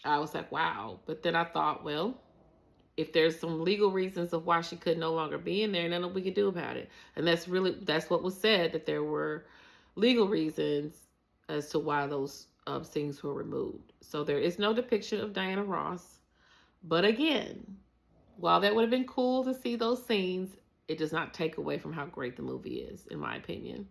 was like, wow. But then I thought, well, if there's some legal reasons of why she could no longer be in there, nothing we could do about it. And that's what was said, that there were legal reasons as to why those scenes were removed. So there is no depiction of Diana Ross. But again, while that would have been cool to see those scenes, it does not take away from how great the movie is, in my opinion.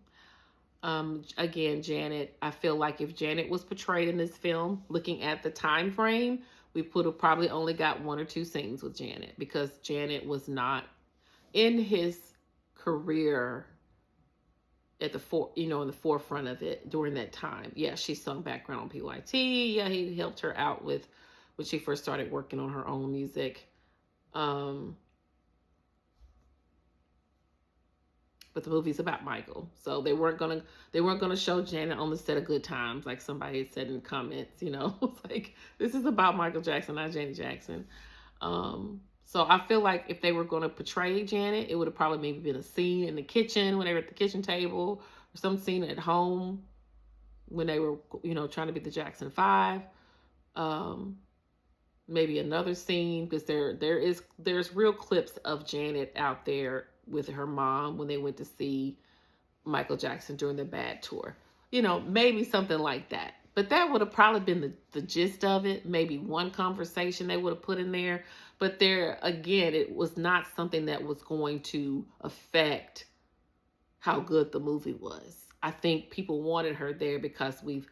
Again, Janet, I feel like if Janet was portrayed in this film, looking at the time frame, we would have probably only got 1 or 2 scenes with Janet, because Janet was not in his career at the in the forefront of it during that time. Yeah, she sung background on PYT. Yeah, he helped her out with when she first started working on her own music. But the movie's about Michael, so they weren't gonna show Janet on the set of Good Times, like somebody had said in the comments. It's like, this is about Michael Jackson, not Janet Jackson. So I feel like if they were going to portray Janet, it would have probably maybe been a scene in the kitchen when they were at the kitchen table, or some scene at home when they were trying to be the Jackson 5. Maybe another scene, because there's real clips of Janet out there with her mom when they went to see Michael Jackson during the Bad tour. Maybe something like that. But that would have probably been the gist of it. Maybe one conversation they would have put in there. But there, again, it was not something that was going to affect how good the movie was. I think people wanted her there because we've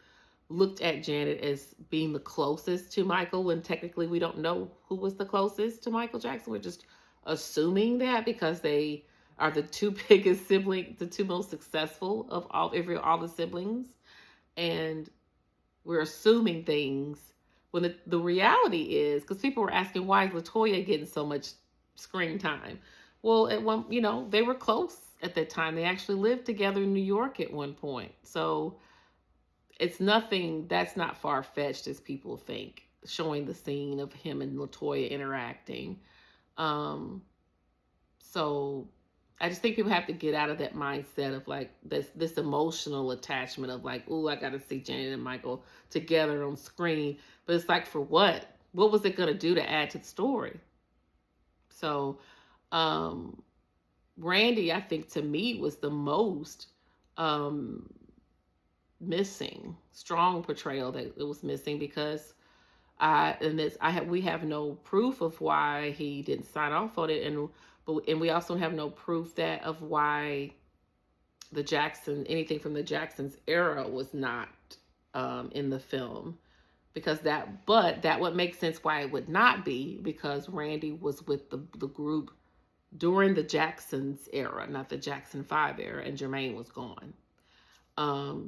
looked at Janet as being the closest to Michael, when technically we don't know who was the closest to Michael Jackson. We're just assuming that because they are the 2 biggest siblings, the 2 most successful of all the siblings. And we're assuming things when the reality is, because people were asking, why is LaToya getting so much screen time? Well, at one, they were close at that time. They actually lived together in New York at one point. So it's nothing that's not far-fetched as people think, showing the scene of him and LaToya interacting. So I just think people have to get out of that mindset of like this emotional attachment of like, oh, I got to see Janet and Michael together on screen. But it's like, for what? What was it going to do to add to the story? So Randy, I think, to me, was the most missing, strong portrayal that it was missing, because We have no proof of why he didn't sign off on it, and we also have no proof that of why anything from the Jacksons era was not in the film, because that would make sense why it would not be, because Randy was with the group during the Jacksons era, not the Jackson 5 era, and Jermaine was gone.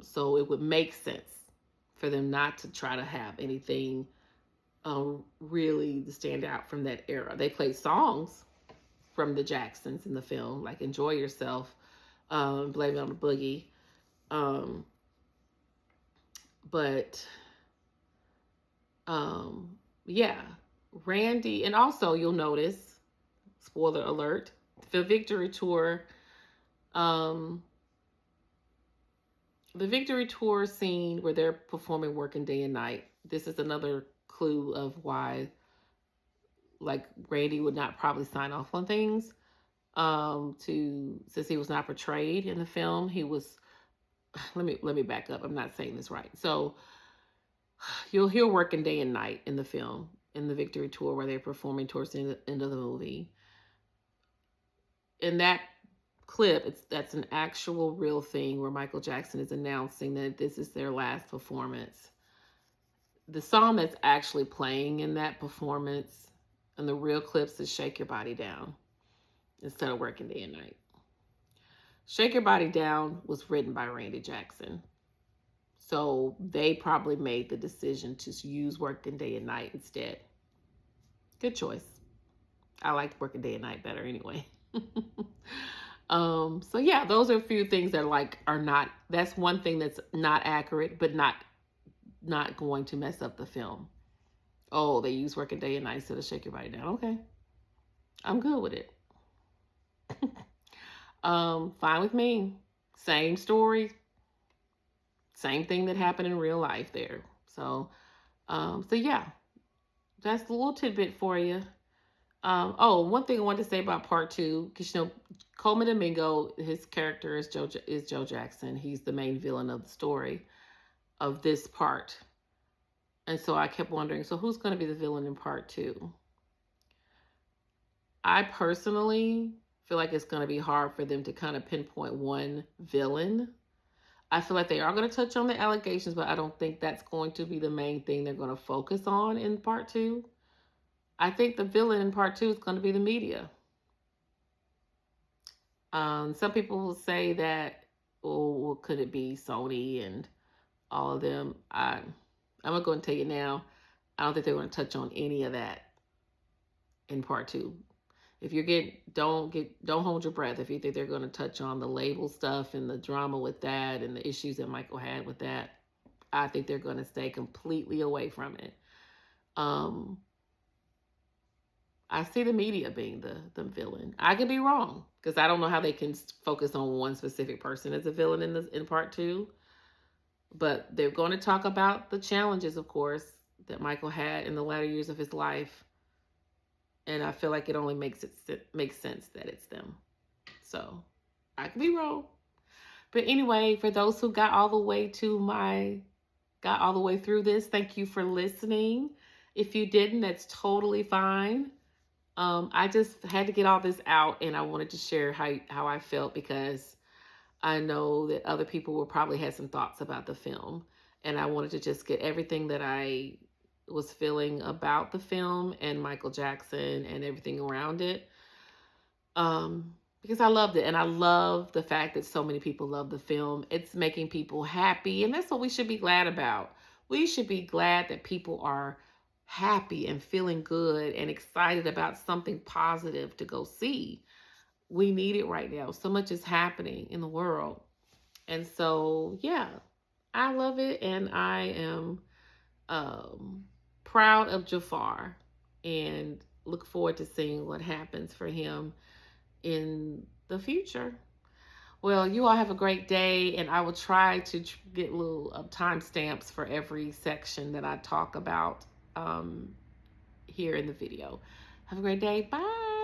So it would make sense for them not to try to have anything really to stand out from that era. They played songs from the Jacksons in the film, like Enjoy Yourself, Blame It on the Boogie. But yeah, Randy, and also you'll notice, spoiler alert, the Victory Tour, the Victory Tour scene where they're performing Working Day and Night. This is another clue of why, like, Randy would not probably sign off on things. Since he was not portrayed in the film, he was. Let me back up. I'm not saying this right. So you'll hear Working Day and Night in the film, in the Victory Tour, where they're performing towards the end of the movie. In that clip, that's an actual real thing where Michael Jackson is announcing that this is their last performance. The song that's actually playing in that performance and the real clips is Shake Your Body Down instead of Working Day and Night. Shake Your Body Down was written by Randy Jackson. So they probably made the decision to use Working Day and Night instead. Good choice. I liked Working Day and Night better anyway. So yeah, those are a few things that are not, that's one thing that's not accurate, but not going to mess up the film. Oh, they use Working Day and Night instead of Shake Your Body Down. Okay. I'm good with it. Fine with me. Same story. Same thing that happened in real life there. So yeah, that's a little tidbit for you. One thing I wanted to say about part 2, because Coleman Domingo, his character is Joe Jackson. He's the main villain of the story of this part. And so I kept wondering, so who's going to be the villain in part 2? I personally feel like it's going to be hard for them to kind of pinpoint one villain. I feel like they are going to touch on the allegations, but I don't think that's going to be the main thing they're going to focus on in part 2. I think the villain in part 2 is going to be the media. Some people will say that, well, could it be Sony and all of them? I'm going to go and tell you now, I don't think they're going to touch on any of that in part 2. If don't hold your breath if you think they're going to touch on the label stuff and the drama with that and the issues that Michael had with that. I think they're going to stay completely away from it. I see the media being the villain. I could be wrong, because I don't know how they can focus on one specific person as a villain in part 2. But they're going to talk about the challenges, of course, that Michael had in the latter years of his life. And I feel like it only makes sense that it's them. So I could be wrong. But anyway, for those who got all the way through this, thank you for listening. If you didn't, that's totally fine. I just had to get all this out, and I wanted to share how I felt, because I know that other people will probably have some thoughts about the film, and I wanted to just get everything that I was feeling about the film and Michael Jackson and everything around it, because I loved it, and I love the fact that so many people love the film. It's making people happy, and that's what we should be glad about. We should be glad that people are happy and feeling good and excited about something positive to go see. We need it right now. So much is happening in the world. And so, yeah, I love it. And I am proud of Jafar and look forward to seeing what happens for him in the future. Well, you all have a great day, and I will try to get little timestamps for every section that I talk about here in the video. Have a great day. Bye.